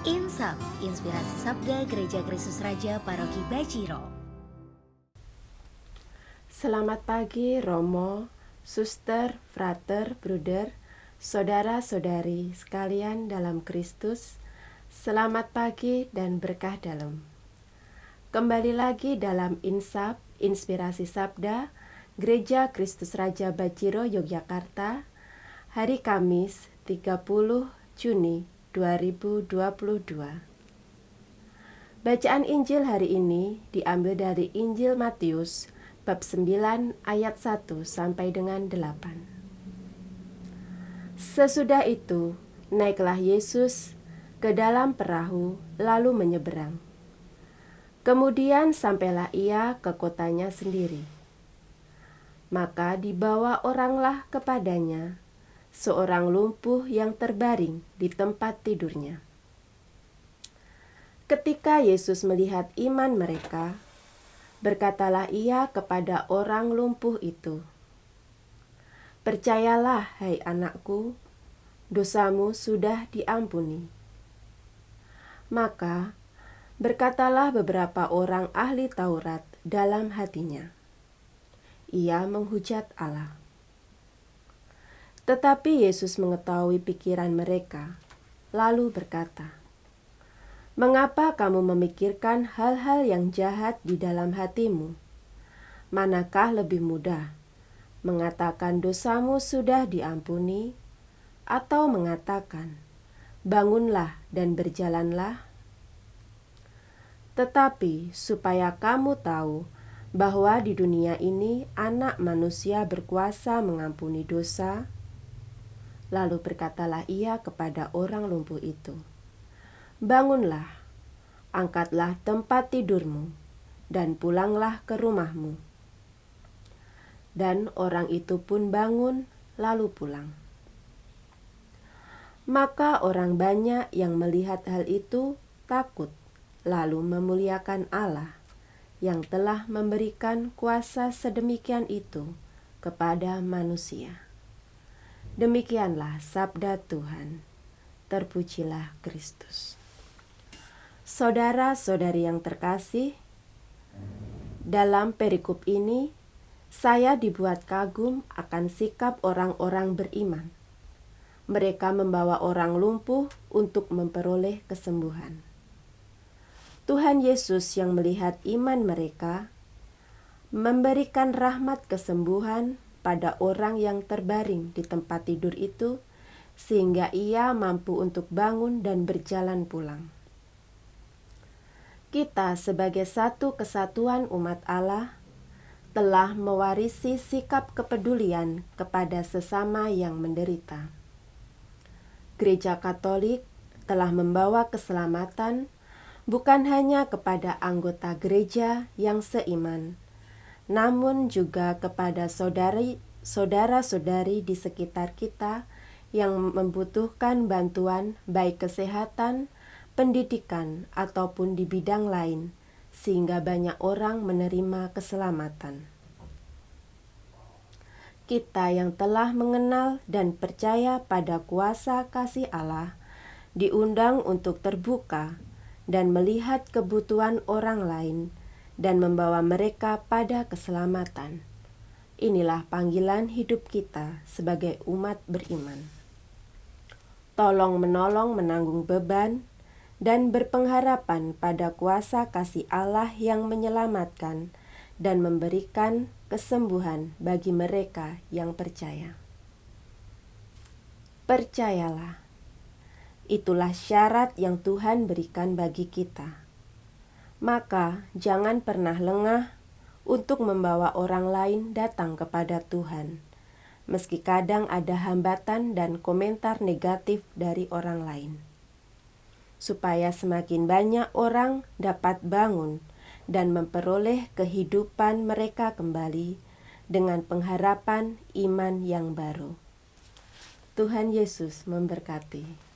Insap, Inspirasi Sabda Gereja Kristus Raja Paroki Bajiro. Selamat pagi Romo, Suster, Frater, Bruder, Saudara-saudari sekalian dalam Kristus. Selamat pagi dan berkah dalam. Kembali lagi dalam Insap, Inspirasi Sabda Gereja Kristus Raja Bajiro, Yogyakarta. Hari Kamis 30 Juni 2022. Bacaan Injil hari ini diambil dari Injil Matius bab 9 ayat 1 sampai dengan 8. Sesudah itu, naiklah Yesus ke dalam perahu lalu menyeberang. Kemudian sampailah ia ke kotanya sendiri. Maka dibawa oranglah kepadanya seorang lumpuh yang terbaring di tempat tidurnya. Ketika Yesus melihat iman mereka, berkatalah ia kepada orang lumpuh itu, "Percayalah, hai anakku, dosamu sudah diampuni." Maka berkatalah beberapa orang ahli Taurat dalam hatinya, "Ia menghujat Allah." Tetapi Yesus mengetahui pikiran mereka, lalu berkata, "Mengapa kamu memikirkan hal-hal yang jahat di dalam hatimu? Manakah lebih mudah, mengatakan dosamu sudah diampuni, atau mengatakan, bangunlah dan berjalanlah? Tetapi supaya kamu tahu bahwa di dunia ini Anak Manusia berkuasa mengampuni dosa." Lalu berkatalah ia kepada orang lumpuh itu, "Bangunlah, angkatlah tempat tidurmu, dan pulanglah ke rumahmu." Dan orang itu pun bangun, lalu pulang. Maka orang banyak yang melihat hal itu takut, lalu memuliakan Allah yang telah memberikan kuasa sedemikian itu kepada manusia. Demikianlah sabda Tuhan. Terpujilah Kristus. Saudara-saudari yang terkasih, dalam perikop ini saya dibuat kagum akan sikap orang-orang beriman. Mereka membawa orang lumpuh untuk memperoleh kesembuhan. Tuhan Yesus yang melihat iman mereka memberikan rahmat kesembuhan pada orang yang terbaring di tempat tidur itu, sehingga ia mampu untuk bangun dan berjalan pulang. Kita sebagai satu kesatuan umat Allah telah mewarisi sikap kepedulian kepada sesama yang menderita. Gereja Katolik telah membawa keselamatan bukan hanya kepada anggota gereja yang seiman, namun juga kepada saudara-saudari di sekitar kita yang membutuhkan bantuan baik kesehatan, pendidikan, ataupun di bidang lain, sehingga banyak orang menerima keselamatan. Kita yang telah mengenal dan percaya pada kuasa kasih Allah diundang untuk terbuka dan melihat kebutuhan orang lain dan membawa mereka pada keselamatan. Inilah panggilan hidup kita sebagai umat beriman. Tolong menolong menanggung beban dan berpengharapan pada kuasa kasih Allah yang menyelamatkan dan memberikan kesembuhan bagi mereka yang percaya. Percayalah, itulah syarat yang Tuhan berikan bagi kita. Maka jangan pernah lengah untuk membawa orang lain datang kepada Tuhan, meski kadang ada hambatan dan komentar negatif dari orang lain. Supaya semakin banyak orang dapat bangun dan memperoleh kehidupan mereka kembali dengan pengharapan iman yang baru. Tuhan Yesus memberkati.